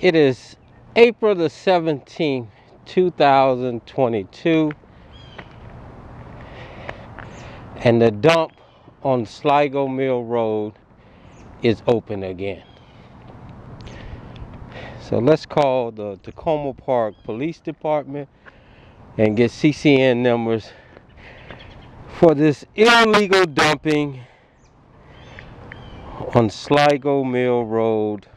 It is April the 17th, 2022, and the dump on Sligo Mill Road is open again. So let's call the Takoma Park Police Department and get CCN numbers for this illegal dumping on Sligo Mill Road.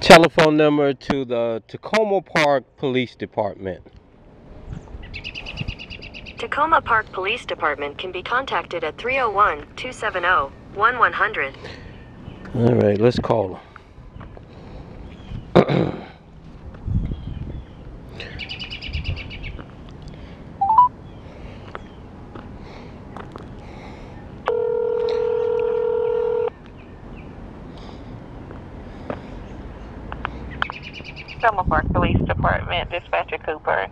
Telephone number to the Takoma Park Police Department. Takoma Park Police Department can be contacted at 301-270-1100. All right, let's call them. Takoma Park Police Department, Dispatcher Cooper.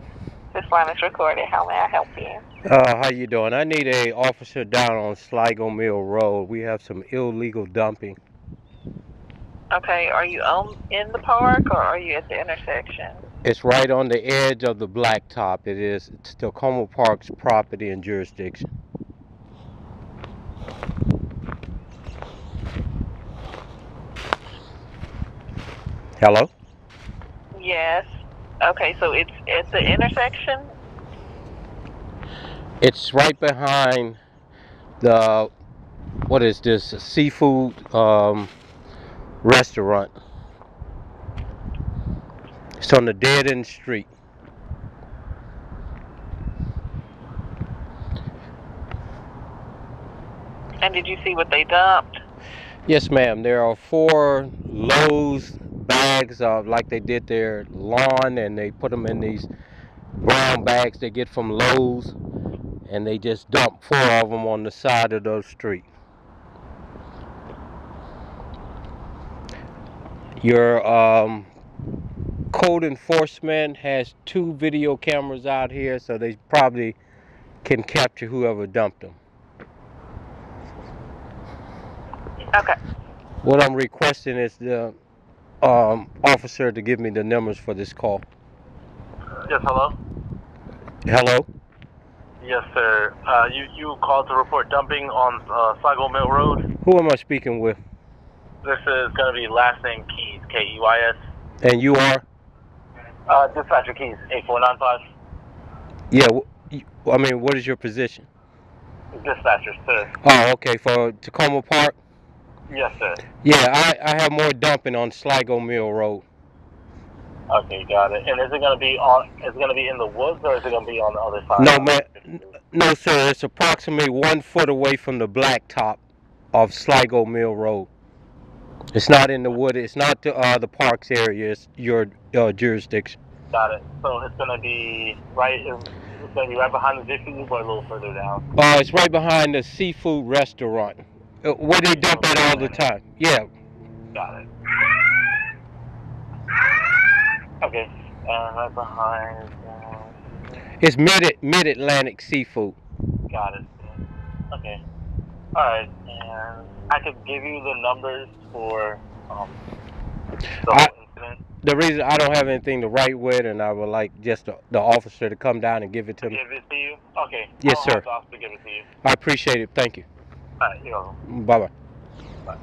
This line is recorded. How may I help you? How you doing? I need a officer down on Sligo Mill Road. We have some illegal dumping. Okay, are you in the park or are you at the intersection? It's right on the edge of the blacktop. It's Takoma Park's property and jurisdiction. Hello? Yes. Okay, so it's at the intersection? It's right behind the, what is this, a seafood restaurant. It's on the dead end street. And did you see what they dumped? Yes, ma'am. There are 4 Lowe's bags like they did their lawn, and they put them in these brown bags they get from Lowe's, and they just dump 4 of them on the side of the street. Your code enforcement has 2 video cameras out here, so they probably can capture whoever dumped them. Okay. What I'm requesting is the officer to give me the numbers for this call. Yes, hello? Hello? Yes, sir. You called to report dumping on Sligo Mill Road. Who am I speaking with? This is going to be last name Keys, K-E-Y-S. And you are? Dispatcher Keys, 8495. Yeah, I mean, what is your position? Dispatcher, sir. Oh, okay, for Takoma Park? Yes, sir. Yeah, I have more dumping on Sligo Mill Road. Okay, got it. And is it going to be in the woods, or is it going to be on the other side? No, man. No, sir. It's approximately 1 foot away from the blacktop of Sligo Mill Road. It's not in the wood. It's not the parks area. It's your jurisdiction. Got it. So it's going to be right. It's going to be right behind the Dixie, or a little further down. It's right behind the seafood restaurant. Where they dump it all the time. Yeah. Got it. Okay. Right behind. It's mid-Atlantic seafood. Got it. Okay. All right. And I could give you the numbers for the whole incident. The reason I don't have anything to write with, and I would like just the officer to come down and give it to me. Give it to you? Okay. Yes, sir. I'll have the officer give it to you. I appreciate it. Thank you. All right. You're welcome. Bye-bye. Bye.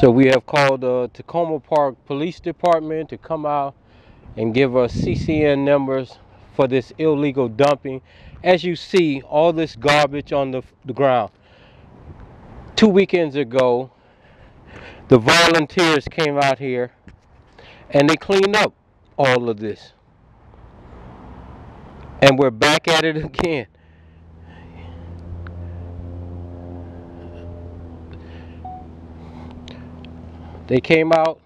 So we have called the Takoma Park Police Department to come out and give us CCN numbers for this illegal dumping. As you see, all this garbage on the ground. 2 weekends ago, the volunteers came out here and they cleaned up all of this. And we're back at it again. They came out,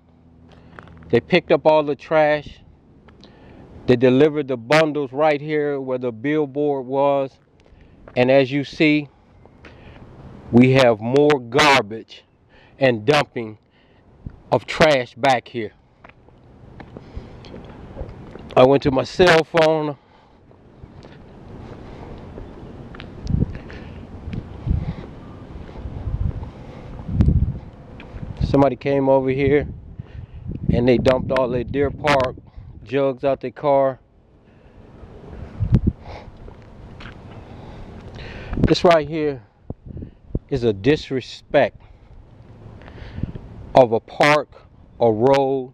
they picked up all the trash, they delivered the bundles right here where the billboard was, and as you see, we have more garbage and dumping of trash back here. I went to my cell phone. Somebody came over here and they dumped all their Deer Park jugs out their car. This right here is a disrespect of a park, a road,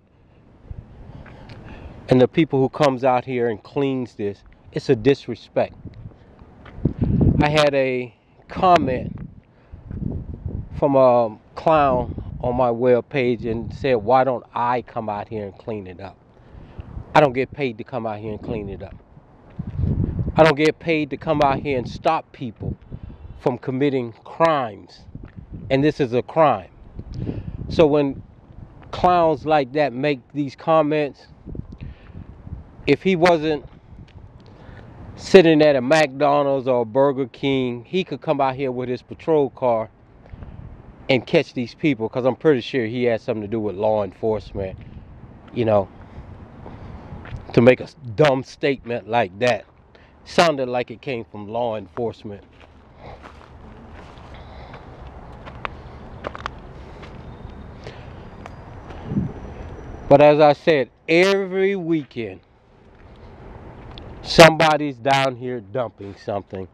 and the people who comes out here and cleans this. It's a disrespect. I had a comment from a clown on my web page and said, why don't I come out here and clean it up? I don't get paid to come out here and clean it up. I don't get paid to come out here and stop people from committing crimes. And this is a crime. So when clowns like that make these comments, if he wasn't sitting at a McDonald's or a Burger King, he could come out here with his patrol car and catch these people, because I'm pretty sure he had something to do with law enforcement, you know, to make a dumb statement like that. Sounded like it came from law enforcement. But as I said, every weekend, somebody's down here dumping something.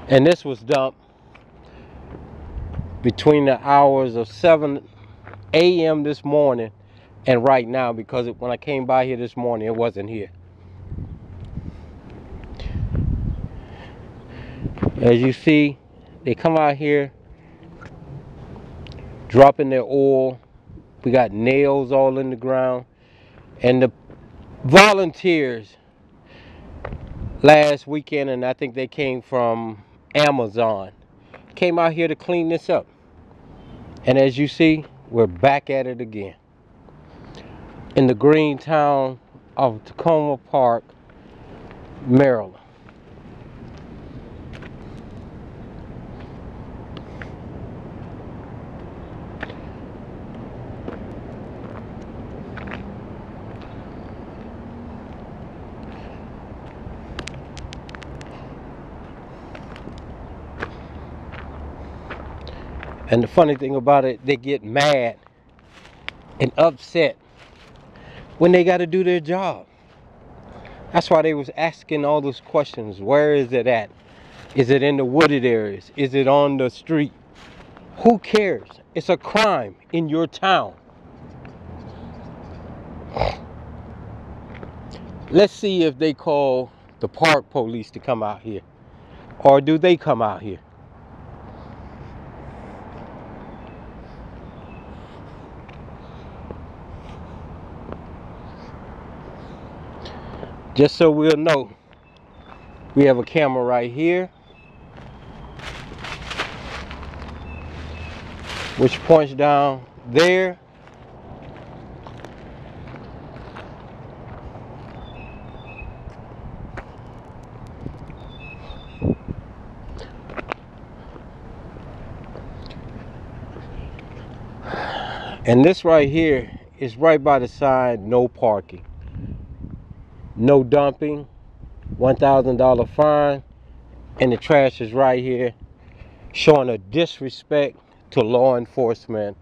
And this was dumped between the hours of 7 a.m. this morning and right now, because when I came by here this morning, it wasn't here. As you see, they come out here dropping their oil. We got nails all in the ground. And the volunteers last weekend, and I think they came from Amazon, came out here to clean this up. And as you see, we're back at it again in the green town of Takoma Park, Maryland. And the funny thing about it, they get mad and upset when they got to do their job. That's why they was asking all those questions. Where is it at? Is it in the wooded areas? Is it on the street? Who cares? It's a crime in your town. Let's see if they call the park police to come out here. Or do they come out here? Just so we'll know, we have a camera right here, which points down there. And this right here is right by the sign, no parking. No dumping, $1,000 fine, and the trash is right here, showing a disrespect to law enforcement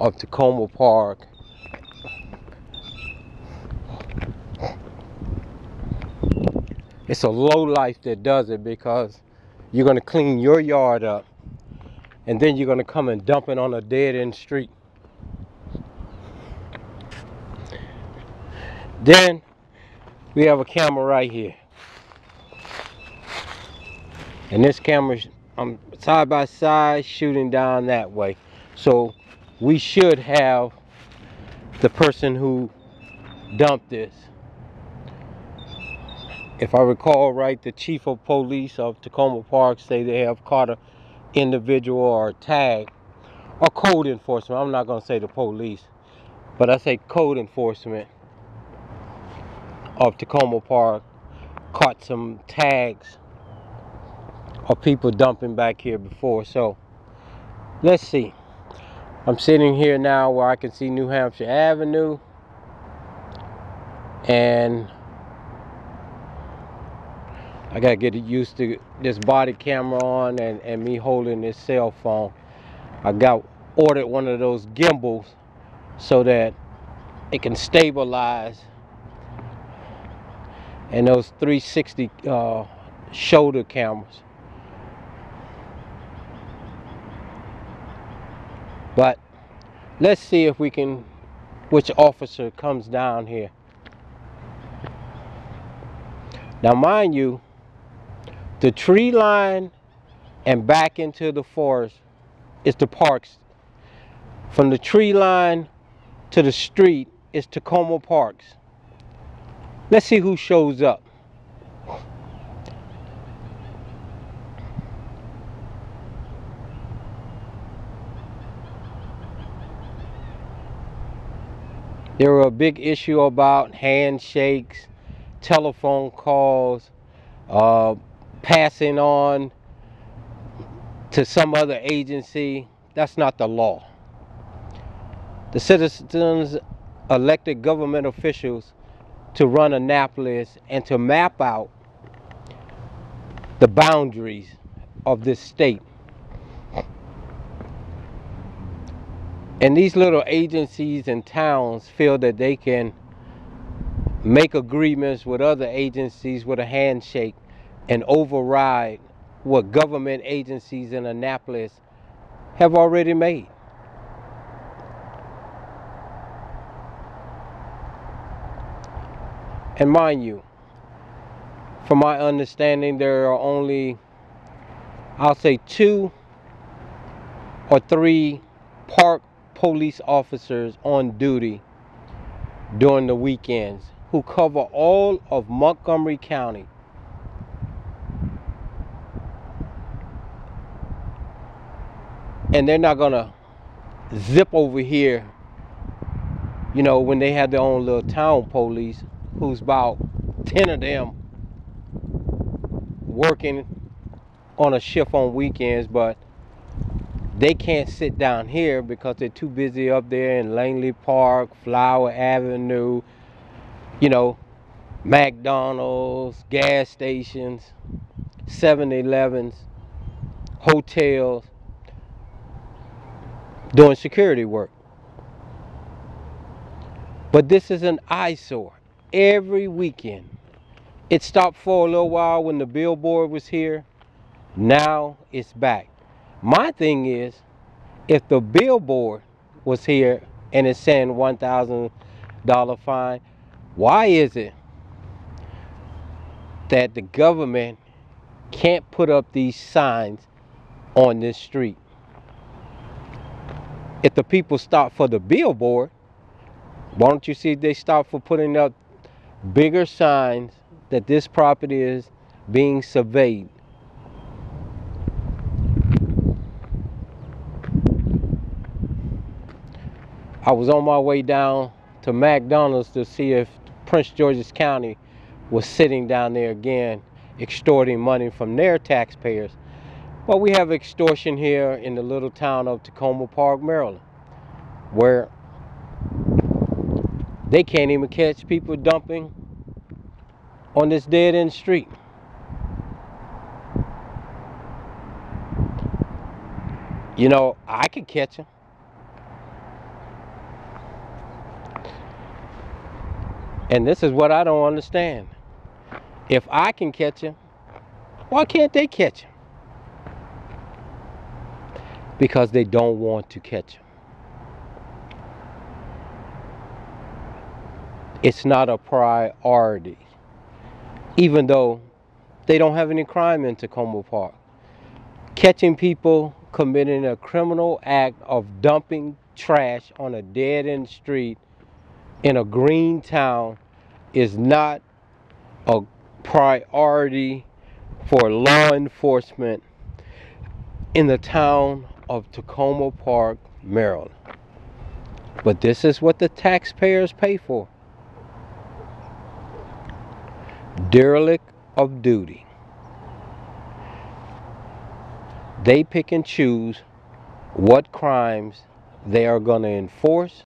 of Takoma Park. It's a low life that does it, because you're going to clean your yard up and then you're going to come and dump it on a dead end street. Then we have a camera right here, and this camera, I'm side by side shooting down that way, so we should have the person who dumped this. If I recall right, the chief of police of Takoma Park say they have caught an individual or a tag, or code enforcement. I'm not going to say the police, but I say code enforcement of Takoma Park caught some tags of people dumping back here before. So let's see. I'm sitting here now where I can see New Hampshire Avenue, and I gotta get used to this body camera on and me holding this cell phone. I ordered one of those gimbals so that it can stabilize, and those 360 shoulder cameras. But let's see if we can, which officer comes down here. Now mind you, the tree line and back into the forest is the parks. From the tree line to the street is Takoma Parks. Let's see who shows up. There were a big issue about handshakes, telephone calls, passing on to some other agency. That's not the law. The citizens elected government officials to run Annapolis and to map out the boundaries of this state. And these little agencies and towns feel that they can make agreements with other agencies with a handshake and override what government agencies in Annapolis have already made. And mind you, from my understanding, there are only, I'll say, 2 or 3 park police officers on duty during the weekends who cover all of Montgomery County. And they're not gonna zip over here, you know, when they have their own little town police, who's about 10 of them working on a shift on weekends, but they can't sit down here because they're too busy up there in Langley Park, Flower Avenue, you know, McDonald's, gas stations, 7-Elevens, hotels, doing security work. But this is an eyesore every weekend. It stopped for a little while when the billboard was here. Now it's back. My thing is, if the billboard was here and it's saying $1,000 fine, why is it that the government can't put up these signs on this street? If the people stop for the billboard, why don't you see if they stop for putting up bigger signs that this property is being surveyed? I was on my way down to McDonald's to see if Prince George's County was sitting down there again, extorting money from their taxpayers. Well, we have extortion here in the little town of Takoma Park, Maryland, where they can't even catch people dumping on this dead-end street. You know, I could catch them. And this is what I don't understand. If I can catch him, why can't they catch him? Because they don't want to catch him. It's not a priority. Even though they don't have any crime in Takoma Park. Catching people committing a criminal act of dumping trash on a dead-end street in a green town is not a priority for law enforcement in the town of Takoma Park, Maryland. But this is what the taxpayers pay for. Derelict of duty. They pick and choose what crimes They are going to enforce